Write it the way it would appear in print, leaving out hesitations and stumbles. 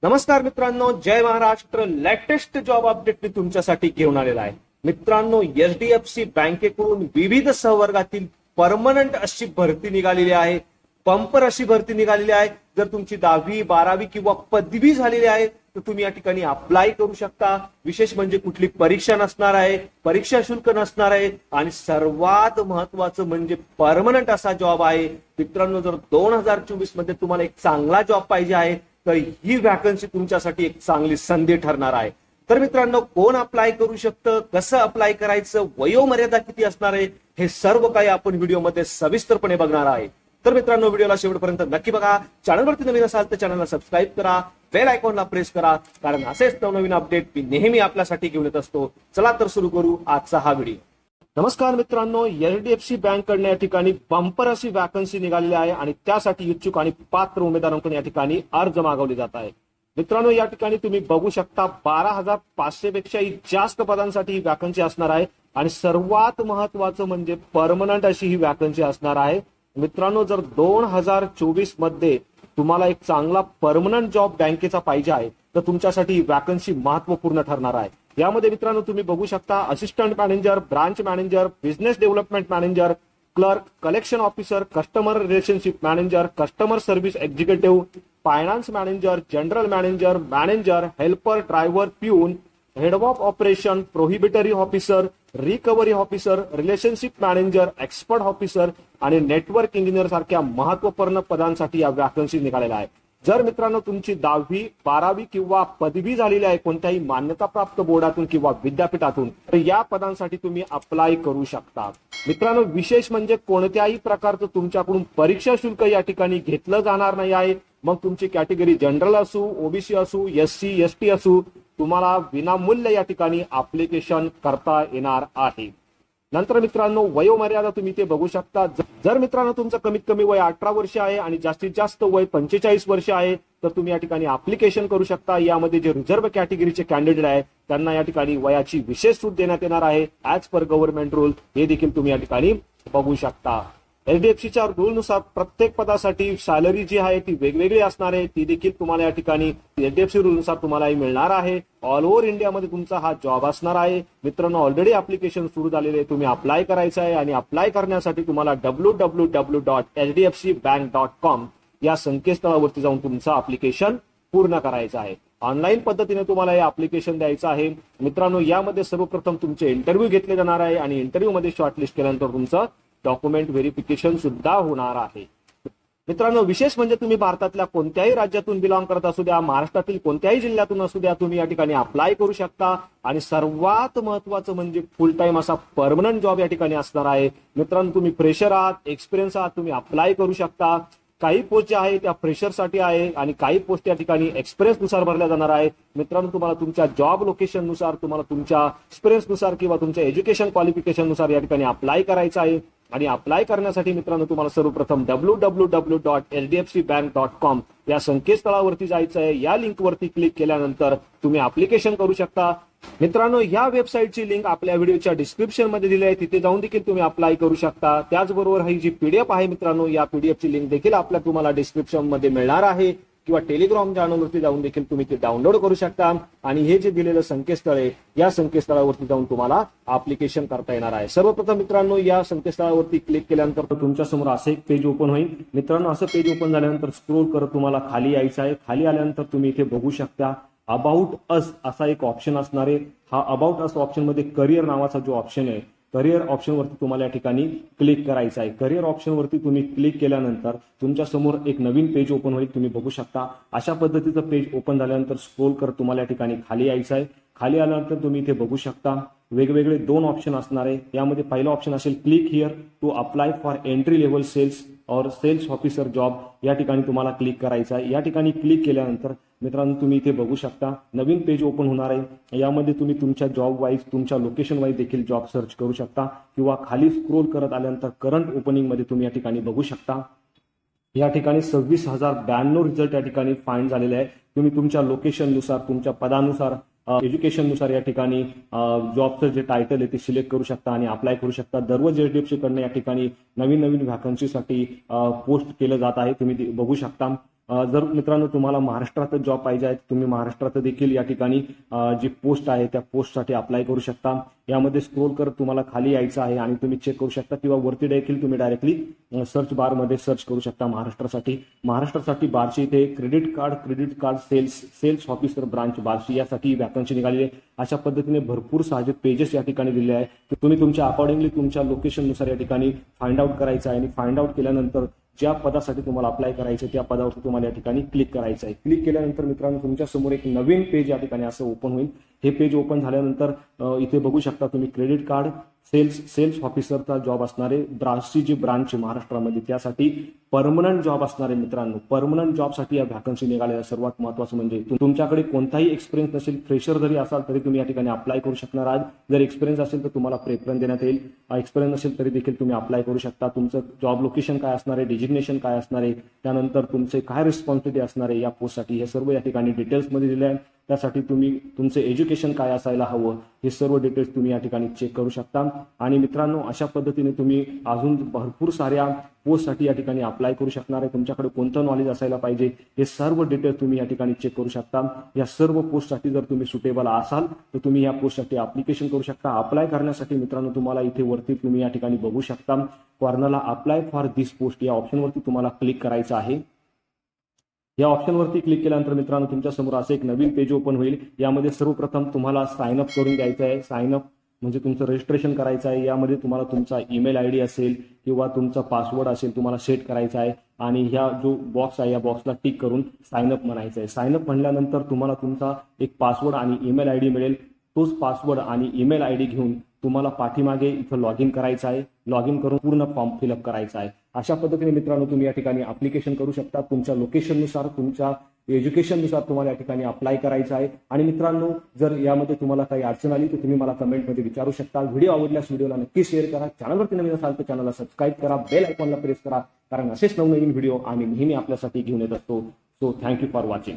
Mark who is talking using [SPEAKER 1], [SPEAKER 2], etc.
[SPEAKER 1] नमस्कार मित्रांनो, जय Maharashtra. Latest job update मी तुमच्यासाठी घेऊन आलेला आहे. मित्रांनो, एचडीएफसी बँकेकडून विविध सहवर्गातील परमनंट अशी भरती निघालेली आहे. पंपर अशी भरती निघालेली आहे. जर तुमची 10वी 12वी किंवा पदवी झालेली आहे तर तुम्ही या ठिकाणी अप्लाय करू शकता. विशेष म्हणजे कुठली परीक्षा नसणार आहे, परीक्षा शुल्क नसणार आहे आणि सर्वात महत्वाचं म्हणजे परमनंट असा जॉब आहे. मित्रांनो, जर 2024 मध्ये तुम्हाला एक चांगला जॉब पाहिजे आहे तर ही वॅकन्सी तुमच्यासाठी एक चांगली संधी ठरणार आहे. तर मित्रांनो, कोण अप्लाय करू शकतं, कसं अप्लाय करायचं, वयोमर्यादा किती असणार आहे, हे सर्व काही आपण व्हिडिओमध्ये सविस्तरपणे बघणार आहे. तर मित्रांनो, व्हिडिओला शेवटपर्यंत नक्की बघा. चॅनलवरती नवीन असाल तर चॅनलला सबस्क्राईब करा, बेल आयकॉनला प्रेस करा, कारण असेच नवनवीन अपडेट मी नेहमी आपल्यासाठी घेऊन येत असतो. चला तर सुरू करू आजचा हा व्हिडिओ. नमस्कार मित्रांनो, एचडीएफसी बँक कडून या ठिकाणी बंपर अशी वॅकन्सी निघालेली आहे आणि त्यासाठी इच्छुक आणि पात्र उमेदवारांकडून या ठिकाणी अर्ज मागवले जात आहे. मित्रांनो, या ठिकाणी तुम्ही बघू शकता 12,500 पेक्षाही जास्त पदांसाठी ही वॅकन्सी असणार आहे आणि सर्वात महत्वाचं म्हणजे परमनंट अशी ही वॅकन्सी असणार आहे. मित्रांनो, जर 2024 मध्ये तुम्हाला एक चांगला परमनंट जॉब बँकेचा पाहिजे आहे तर तुमच्यासाठी ही वॅकन्सी महत्वपूर्ण ठरणार आहे. यामध्ये मित्रांनो तुम्ही बघू शकता assistant manager, branch manager, business development manager, clerk, collection officer, customer relationship manager, customer service executive, finance manager, general manager, manager, helper, driver, peon, head of operation, prohibitory officer, recovery officer, relationship manager, expert officer आणि network engineer सारख्या महत्वपूर्ण पदांसाठी या vacancy निघालेल्या आहे. जर मित्रांनो तुमची 10वी 12वी किंवा पदवी झालेली आहे कोणत्याही मान्यताप्राप्त बोर्डातून किंवा विद्यापीठातून तर या पदांसाठी तुम्ही अप्लाय करू शकता. मित्रांनो, विशेष म्हणजे कोणत्याही प्रकारचं तुमच्याकडून परीक्षा शुल्क या ठिकाणी घेतलं जाणार नाही आहे. मग तुमची कॅटेगरी जनरल असू, ओबीसी असू, एससी एसटी असू, तुम्हाला विनामूल्य या ठिकाणी अप्लिकेशन करता येणार आहे. नंतर मित्रांनो, वयोमर्यादा तुम्ही ते बघू शकता. जर मित्रांनो तुमचं कमीत कमी वय 18 वर्ष आहे आणि जास्तीत जास्त वय 45 वर्ष आहे तर तुम्ही या ठिकाणी अप्लिकेशन करू शकता. यामध्ये जे रिझर्व्ह कॅटेगरीचे कॅन्डिडेट आहे त्यांना या ठिकाणी वयाची विशेष सूट देण्यात येणार आहे ऍज पर गव्हर्नमेंट रूल. हे देखील तुम्ही या ठिकाणी बघू शकता. एचडीएफसीच्या रूलनुसार प्रत्येक पदासाठी सॅलरी जी आहे ती वेगवेगळी असणार आहे. ती देखील तुम्हाला या ठिकाणी एचडीएफसी रूलनुसार तुम्हाला मिळणार आहे. ऑल ओव्हर इंडियामध्ये तुमचा हा जॉब असणार आहे. मित्रांनो, ऑलरेडी अप्लिकेशन सुरू झालेले आहे. तुम्ही अप्लाय करायचं आहे आणि अप्लाय करण्यासाठी तुम्हाला www.hdfcbank.com या संकेतस्थळावरती जाऊन तुमचं अप्लिकेशन पूर्ण करायचं आहे. ऑनलाईन पद्धतीने तुम्हाला हे अप्लिकेशन द्यायचं आहे. मित्रांनो, यामध्ये सर्वप्रथम तुमचे इंटरव्ह्यू घेतले जाणार आहे आणि इंटरव्ह्यू मध्ये शॉर्टलिस्ट केल्यानंतर तुमचं डॉक्युमेंट व्हेरिफिकेशन सुद्धा होणार आहे. मित्रांनो, विशेष म्हणजे तुम्ही भारतातल्या कोणत्याही राज्यातून बिलॉंग करत असू द्या, महाराष्ट्रातील कोणत्याही जिल्ह्यातून असू द्या, तुम्ही या ठिकाणी अप्लाय करू शकता आणि सर्वात महत्वाचं म्हणजे फुल टाइम असा परमनंट जॉब या ठिकाणी असणार आहे. मित्रांनो, तुम्ही फ्रेशर आहात, एक्सपिरियन्स आहात, तुम्ही अप्लाय करू शकता. काही पोस्ट ज्या आहे त्या फ्रेशरसाठी आहे आणि काही पोस्ट या ठिकाणी एक्सपिरियन्स नुसार भरल्या जाणार आहे. मित्रांनो, तुम्हाला तुमच्या जॉब लोकेशन नुसार, तुम्हाला तुमच्या एक्सपिरियन्स नुसार किंवा तुमच्या एज्युकेशन क्वालिफिकेशन नुसार या ठिकाणी अप्लाय करायचं आहे. आणि अप्लाय करण्यासाठी मित्रांनो तुम्हाला सर्वप्रथम www.hdfcbank.com या संकेतस्थळावरती जायचं आहे. या लिंकवरती क्लिक केल्यानंतर तुम्ही अप्लिकेशन करू शकता. मित्रांनो, या वेबसाईटची लिंक आपल्या व्हिडिओच्या डिस्क्रिप्शन मध्ये दिली आहे, तिथे जाऊन देखील तुम्ही अप्लाय करू शकता. त्याचबरोबर ही जी पीडीएफ आहे मित्रांनो, या पीडीएफची लिंक देखील आपल्या तुम्हाला डिस्क्रिप्शन मध्ये मिळणार आहे किंवा टेलिग्राम चॅनलवरती जाऊन देखील तुम्ही ते डाउनलोड करू शकता. आणि हे जे दिलेलं संकेतस्थळ आहे या संकेतस्थळावरती जाऊन तुम्हाला अप्लिकेशन करता येणार आहे. सर्वप्रथम मित्रांनो, या संकेतस्थळावरती क्लिक केल्यानंतर तुमच्या समोर असं एक पेज ओपन होईल. मित्रांनो, असं पेज ओपन झाल्यानंतर स्क्रोल करत तुम्हाला खाली यायचं आहे. खाली आल्यानंतर तुम्ही इथे बघू शकता अबाउट अस असा एक ऑप्शन असणार आहे. हा अबाउट अस ऑप्शन मध्ये करिअर नावाचा जो ऑप्शन आहे, करिअर ऑप्शन वरती तुम्हाला या ठिकाणी क्लिक करायचं आहे. करिअर ऑप्शन वरती तुम्ही क्लिक केल्यानंतर तुमच्या समोर एक नवीन पेज ओपन होईल. तुम्ही बघू शकता अशा पद्धतीचं पेज ओपन झाल्यानंतर स्क्रोल करत तुम्हाला या ठिकाणी खाली यायचं आहे. खाली आल्यानंतर तुम्ही इथे बघू शकता वेगवेगळे 2 ऑप्शन असणार आहे. यामध्ये पहिला ऑप्शन असेल click here to apply for entry level sales और सेल्स ऑफिसर जॉब. या ठिकाणी तुम्हाला क्लिक करायचं आहे. या ठिकाणी क्लिक केल्यानंतर मित्रांनो तुम्ही इथे बघू शकता नवीन पेज ओपन होणार आहे. यामध्ये तुम्ही तुमच्या जॉब वाईज, तुमच्या लोकेशन वाईज देखील जॉब सर्च करू शकता किंवा खाली स्क्रोल करत आल्यानंतर करंट ओपनिंग मध्ये तुम्ही या ठिकाणी बघू शकता. या ठिकाणी 26,092 रिझल्ट या ठिकाणी फाइंड झालेले आहे. तुम्ही तुमच्या लोकेशन नुसार, तुमच्या पदानुसार, एज्युकेशन नुसार या ठिकाणी जॉबचं जे टायटल आहे ते सिलेक्ट करू शकता आणि अप्लाय करू शकता. दररोज एचडीएफसी कडनं या ठिकाणी नवीन नवीन व्हॅकन्सीसाठी पोस्ट केलं जात आहे. तुम्ही बघू शकता. जर मित्रांनो तुम्हाला महाराष्ट्रात जॉब पाहिजे आहे, तुम्ही महाराष्ट्रात देखील या ठिकाणी जी पोस्ट आहे त्या पोस्टसाठी अप्लाय करू शकता। यामध्ये स्क्रोल करत तुम्हाला खाली यायचं आहे आणि तुम्ही चेक करू शकता किंवा वरती देखील तुम्ही डायरेक्टली सर्च बार मध्ये सर्च करू शकता महाराष्ट्रासाठी बार्शी इथे credit card sales officer branch Barshi यासाठी वॅकन्सी निघालेली आहे। अशा पद्धतीने भरपूर साहजिक पेजेस या ठिकाणी दिले आहे। तुम्ही तुमच्या अकॉर्डिंगली तुमच्या लोकेशननुसार या ठिकाणी फाइंड आउट करायचं आहे आणि फाइंड आउट केल्यानंतर ज्या पदासाठी तुम्हाला अप्लाय करायचं त्या पदावरती तुम्हाला या ठिकाणी क्लिक करायचं आहे। क्लिक केल्यानंतर मित्रांनो तुमच्या समोर एक नवीन पेज या ठिकाणी असं ओपन होईल। हे पेज ओपन झाल्यानंतर इथे बघू शकता तुम्ही क्रेडिट कार्ड सेल्स ऑफिसरचा जॉब असणारे बार्शी जी ब्रांच महाराष्ट्रामध्ये त्यासाठी परमनंट जॉब असणारे मित्रांनो, परमनंट जॉबसाठी या व्हॅकन्सी निघालेल्या। सर्वात महत्त्वाचं म्हणजे तुमच्याकडे कोणताही एक्सपिरियन्स नसेल, फ्रेशर जरी असाल तरी तुम्ही या ठिकाणी अप्लाय करू शकणार आहात। जर एक्सपिरियन्स असेल तर तुम्हाला प्रेफरन्स देण्यात येईल, एक्सपिरियन्स नसेल तरी देखील तुम्ही अप्लाय करू शकता। तुमचं जॉब लोकेशन काय असणार आहे, डिजिग्नेशन काय असणार आहे, त्यानंतर तुमचे काय रिस्पॉन्सिबिलिटी असणार आहे या पोस्टसाठी, हे सर्व या ठिकाणी डिटेल्समध्ये दिले आहे। त्यासाठी तुम्ही तुमचे एज्युकेशन काय असायला हवं हे सर्व डिटेल्स तुम्ही या ठिकाणी चेक करू शकता। आणि मित्रांनो अशा पद्धतीने तुम्ही अजून भरपूर साऱ्या पोस्टसाठी या ठिकाणी अप्लाय करू शकणार आहे। तुमच्याकडे कोणतं नॉलेज असायला पाहिजे हे सर्व डिटेल्स तुम्ही या ठिकाणी चेक करू शकता। या सर्व पोस्टसाठी जर तुम्ही सुटेबल असाल तर तुम्ही या पोस्टसाठी ऍप्लिकेशन करू शकता। अप्लाय करण्यासाठी मित्रांनो तुम्हाला इथे वरती तुम्ही या ठिकाणी बघू शकता कॉर्नरला अप्लाय फॉर दिस पोस्ट या ऑप्शनवरती तुम्हाला क्लिक करायचं आहे। या ऑप्शनवरती क्लिक केल्यानंतर मित्रांनो तुमच्या समोर असं एक नवीन पेज ओपन होईल। यामध्ये सर्वप्रथम तुम्हाला साइन अप करून घ्यायचं आहे। साइन अप म्हणजे तुमचं रजिस्ट्रेशन करायचं आहे। यामध्ये तुम्हाला तुमचा ईमेल आयडी असेल किंवा तुमचा पासवर्ड असेल तुम्हाला सेट करायचा आहे आणि ह्या जो बॉक्स आहे या बॉक्सला टिक करून साइन अप म्हणायचं आहे। साइन अप म्हणल्यानंतर तुम्हाला तुमचा एक पासवर्ड आणि ईमेल आयडी मिळेल। तोच पासवर्ड आणि ईमेल आयडी घेऊन तुम्हाला पाठीमागे इथं लॉग इन करायचं आहे। लॉग इन करून पूर्ण फॉर्म फिलअप करायचा आहे। अशा पद्धतीने मित्रांनो तुम्ही या ठिकाणी ऍप्लिकेशन करू शकता। तुमच्या लोकेशननुसार तुमच्या एज्युकेशननुसार तुम्हाला या ठिकाणी अप्लाय करायचं आहे। आणि मित्रांनो जर यामध्ये तुम्हाला काही अडचण आली तर तुम्ही मला कमेंटमध्ये विचारू शकता। व्हिडिओ आवडल्यास व्हिडिओला नक्की शेअर करा। चॅनलवरती नवीन असाल तर चॅनलला सबस्क्राईब करा, बेल आयकॉनला प्रेस करा, कारण असेच नवनवीन व्हिडिओ आम्ही नेहमी आपल्यासाठी घेऊन येत असतो। So thank you for watching.